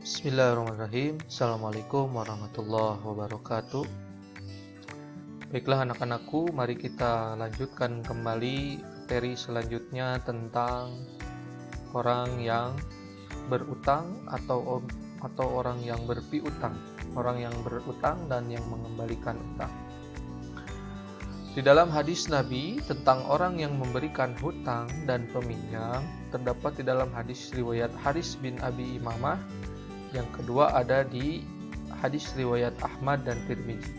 Bismillahirrahmanirrahim. Assalamualaikum warahmatullahi wabarakatuh. Baiklah anak-anakku, mari kita lanjutkan kembali materi selanjutnya tentang orang yang berutang atau orang yang berpiutang, orang yang berutang dan yang mengembalikan utang. Di dalam hadis Nabi tentang orang yang memberikan hutang dan peminjam, terdapat di dalam hadis riwayat Haris bin Abi Imamah. Yang kedua ada di hadis riwayat Ahmad dan Tirmizi.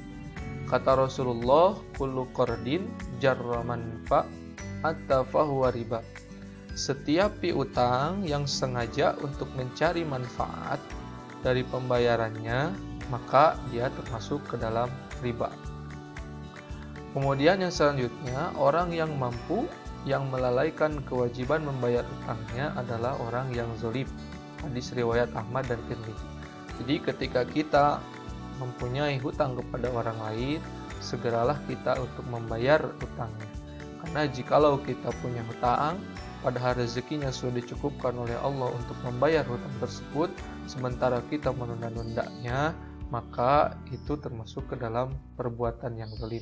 Kata Rasulullah, kullu qardin jarra manfa hatta fahuwa riba. Setiap piutang yang sengaja untuk mencari manfaat dari pembayarannya, maka dia termasuk ke dalam riba. Kemudian yang selanjutnya, orang yang mampu yang melalaikan kewajiban membayar utangnya adalah orang yang zalim. Hadis riwayat Ahmad dan Tirmizi. Jadi ketika kita mempunyai hutang kepada orang lain, segeralah kita untuk membayar hutangnya. Karena jikalau kita punya hutang, padahal rezekinya sudah dicukupkan oleh Allah untuk membayar hutang tersebut, sementara kita menunda-nundanya, maka itu termasuk ke dalam perbuatan yang zalim.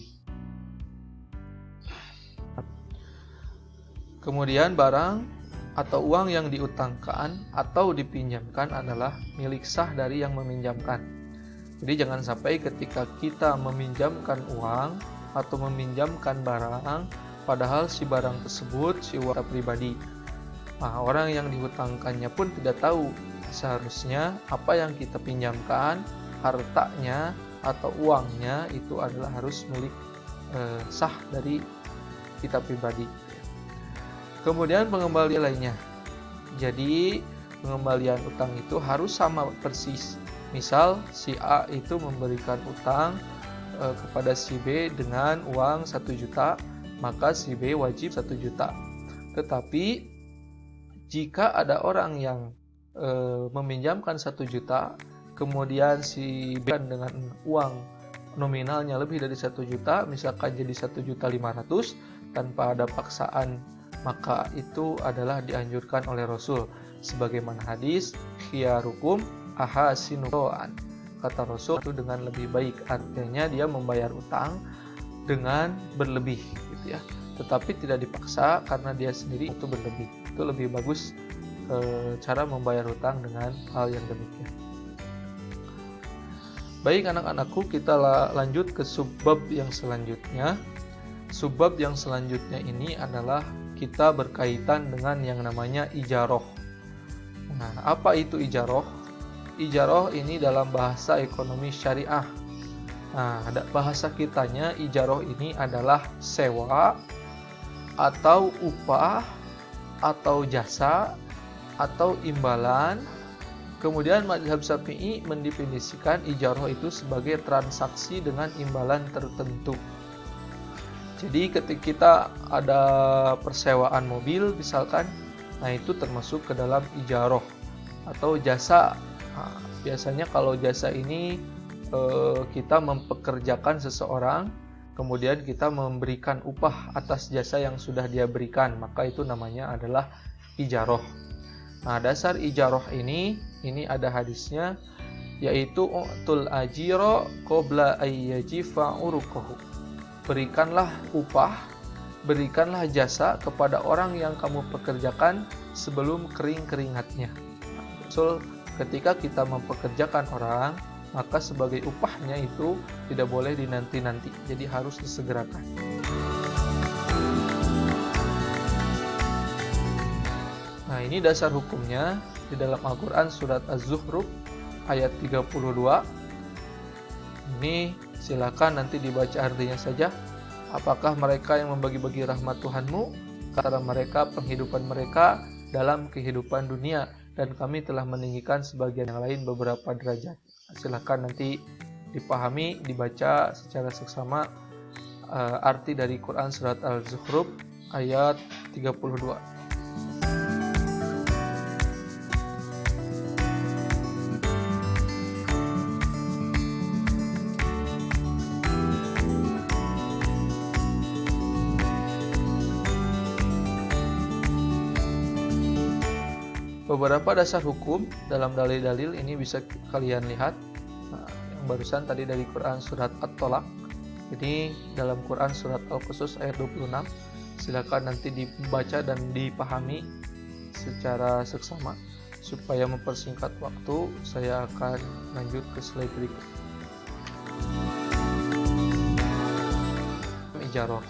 Kemudian barang atau uang yang diutangkan atau dipinjamkan adalah milik sah dari yang meminjamkan. Jadi jangan sampai ketika kita meminjamkan uang atau meminjamkan barang, padahal si barang tersebut si uang pribadi. Nah, orang yang dihutangkannya pun tidak tahu seharusnya apa yang kita pinjamkan, hartanya atau uangnya itu adalah harus milik sah dari kita pribadi. Kemudian pengembalian lainnya. Jadi pengembalian utang itu harus sama persis. Misal si A itu memberikan utang kepada si B dengan uang 1 juta, maka si B wajib 1 juta. Tetapi jika ada orang yang meminjamkan 1 juta, kemudian si B dengan uang nominalnya lebih dari 1 juta, misalkan jadi 1.500.000 tanpa ada paksaan, maka itu adalah dianjurkan oleh Rasul sebagaimana hadis khiyarukum ahasinuan. Kata Rasul itu dengan lebih baik, artinya dia membayar utang dengan berlebih gitu ya, tetapi tidak dipaksa karena dia sendiri itu berlebih. Itu lebih bagus cara membayar utang dengan hal yang demikian. Baik anak-anakku, kita lanjut ke subbab yang selanjutnya. Subbab yang selanjutnya ini adalah kita berkaitan dengan yang namanya ijaroh. Nah, apa itu ijaroh? Ijaroh ini dalam bahasa ekonomi syariah. Nah, bahasa kitanya ijaroh ini adalah sewa atau upah atau jasa atau imbalan. Kemudian mazhab Syafi'i mendefinisikan ijaroh itu sebagai transaksi dengan imbalan tertentu. Jadi ketika kita ada persewaan mobil misalkan, nah itu termasuk ke dalam ijaroh atau jasa. Nah, biasanya kalau jasa ini kita mempekerjakan seseorang, kemudian kita memberikan upah atas jasa yang sudah dia berikan, maka itu namanya adalah ijaroh. Nah, dasar ijaroh ini ada hadisnya, yaitu u'tul ajiro qabla ayyajifa urukohu. Berikanlah upah, berikanlah jasa kepada orang yang kamu pekerjakan sebelum kering keringatnya. So, ketika kita mempekerjakan orang, maka sebagai upahnya itu tidak boleh dinanti-nanti, jadi harus disegerakan. Nah, ini dasar hukumnya di dalam Al-Quran surat Az-Zukhruf ayat 32. Ini silakan nanti dibaca artinya saja. Apakah mereka yang membagi-bagi rahmat Tuhanmu? Kata mereka penghidupan mereka dalam kehidupan dunia, dan kami telah meninggikan sebagian yang lain beberapa derajat. Silakan nanti dipahami, dibaca secara seksama arti dari Quran surat Al-Zukhruf ayat 32. Beberapa dasar hukum dalam dalil-dalil ini bisa kalian lihat. Yang barusan tadi dari Quran surat At-Tolak. Jadi dalam Quran surat Al-Qasas ayat 26, silakan nanti dibaca dan dipahami secara seksama. Supaya mempersingkat waktu, saya akan lanjut ke slide berikut. Ijarah.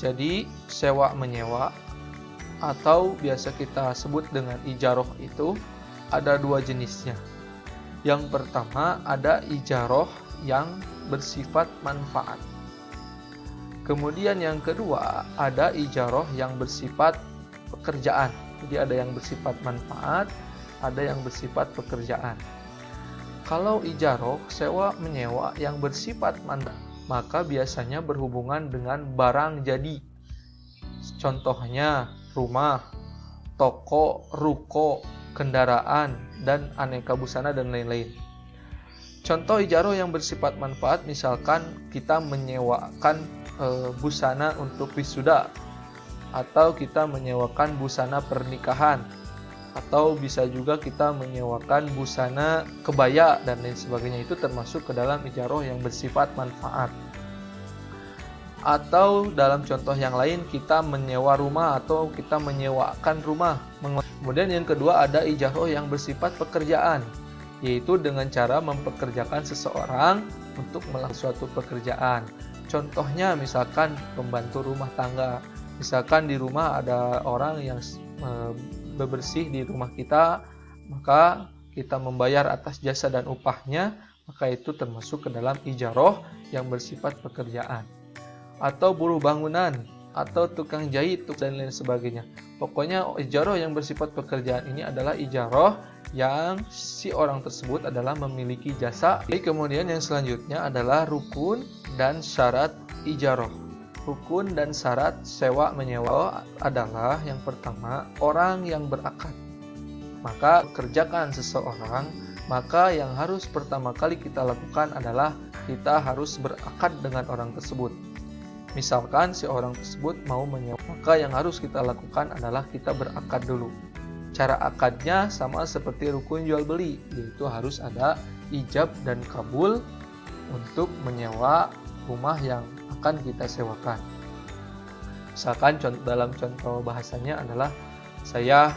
Jadi sewa menyewa atau biasa kita sebut dengan ijarah itu ada dua jenisnya. Yang pertama ada ijarah yang bersifat manfaat. Kemudian yang kedua ada ijarah yang bersifat pekerjaan. Jadi ada yang bersifat manfaat, ada yang bersifat pekerjaan. Kalau ijarah sewa menyewa yang bersifat manfaat, maka biasanya berhubungan dengan barang jadi. Contohnya rumah, toko, ruko, kendaraan, dan aneka busana dan lain-lain. Contoh ijarah yang bersifat manfaat, misalkan kita menyewakan busana untuk wisuda, atau kita menyewakan busana pernikahan, atau bisa juga kita menyewakan busana kebaya dan lain sebagainya. Itu termasuk ke dalam ijarah yang bersifat manfaat. Atau dalam contoh yang lain kita menyewa rumah atau kita menyewakan rumah. Kemudian yang kedua ada ijarah yang bersifat pekerjaan, yaitu dengan cara mempekerjakan seseorang untuk melakukan suatu pekerjaan. Contohnya misalkan pembantu rumah tangga. Misalkan di rumah ada orang yang bebersih di rumah kita, maka kita membayar atas jasa dan upahnya, maka itu termasuk ke dalam ijarah yang bersifat pekerjaan. Atau buruh bangunan, atau tukang jahit, dan lain sebagainya. Pokoknya ijarah yang bersifat pekerjaan ini adalah ijarah yang si orang tersebut adalah memiliki jasa. Kemudian yang selanjutnya adalah rukun dan syarat ijarah. Rukun dan syarat sewa menyewa adalah yang pertama orang yang berakad. Maka kerjakan seseorang, maka yang harus pertama kali kita lakukan adalah kita harus berakad dengan orang tersebut. Misalkan si orang tersebut mau menyewa, maka yang harus kita lakukan adalah kita berakad dulu. Cara akadnya sama seperti rukun jual beli, yaitu harus ada ijab dan kabul untuk menyewa rumah yang akan kita sewakan. Misalkan dalam contoh bahasanya adalah saya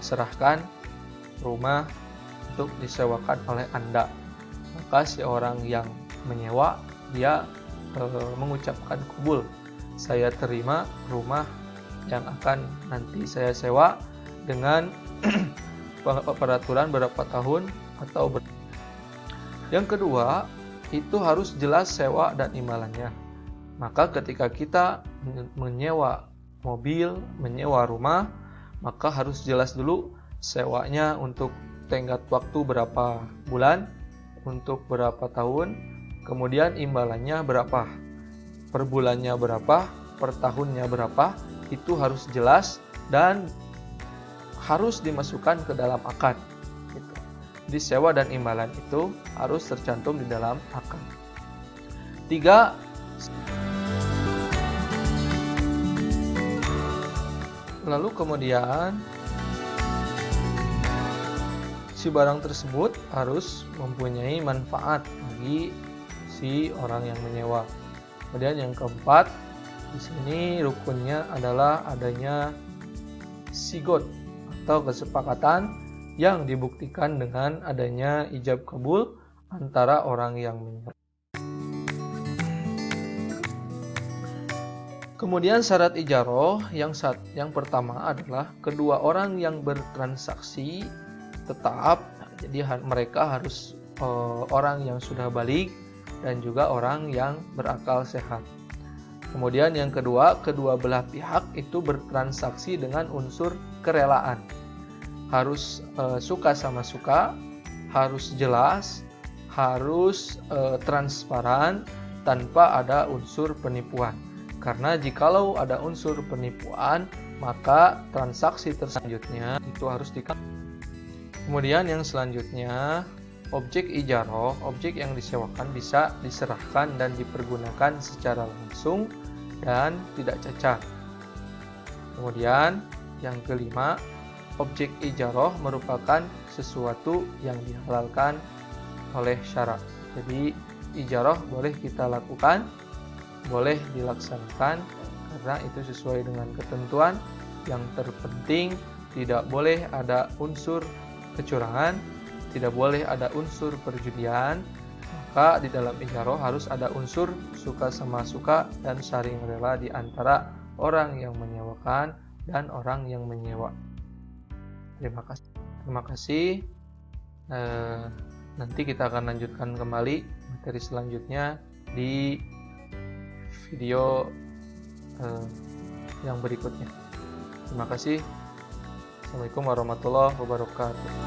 serahkan rumah untuk disewakan oleh Anda. Maka si orang yang menyewa dia mengucapkan qabul, saya terima rumah yang akan nanti saya sewa dengan peraturan berapa tahun atau Yang kedua, itu harus jelas sewa dan imbalannya. Maka ketika kita menyewa mobil, menyewa rumah, maka harus jelas dulu sewanya untuk tenggat waktu berapa bulan, untuk berapa tahun, kemudian imbalannya berapa, per bulannya berapa, per tahunnya berapa, itu harus jelas dan harus dimasukkan ke dalam akad. Gitu. Jadi sewa dan imbalan itu harus tercantum di dalam akad. 3. Lalu kemudian si barang tersebut harus mempunyai manfaat bagi si orang yang menyewa. Kemudian yang keempat, di sini rukunnya adalah adanya sigot atau kesepakatan yang dibuktikan dengan adanya ijab kabul antara orang yang menyewa. Kemudian syarat ijarah yang pertama adalah kedua orang yang bertransaksi tetap, jadi mereka harus orang yang sudah balik dan juga orang yang berakal sehat. Kemudian yang kedua, kedua belah pihak itu bertransaksi dengan unsur kerelaan. Harus suka sama suka, harus jelas, harus transparan tanpa ada unsur penipuan. Karena jikalau ada unsur penipuan, maka transaksi selanjutnya itu harus Kemudian yang selanjutnya, objek ijarah, objek yang disewakan bisa diserahkan dan dipergunakan secara langsung dan tidak cacat. Kemudian yang kelima, objek ijarah merupakan sesuatu yang dihalalkan oleh syarak. Jadi ijarah boleh kita lakukan, boleh dilaksanakan karena itu sesuai dengan ketentuan. Yang terpenting tidak boleh ada unsur kecurangan, tidak boleh ada unsur perjudian. Maka di dalam ijarah harus ada unsur suka sama suka dan saling rela di antara orang yang menyewakan dan orang yang menyewa. Terima kasih. Nanti kita akan lanjutkan kembali materi selanjutnya di video yang berikutnya. Terima kasih. Assalamualaikum warahmatullahi wabarakatuh.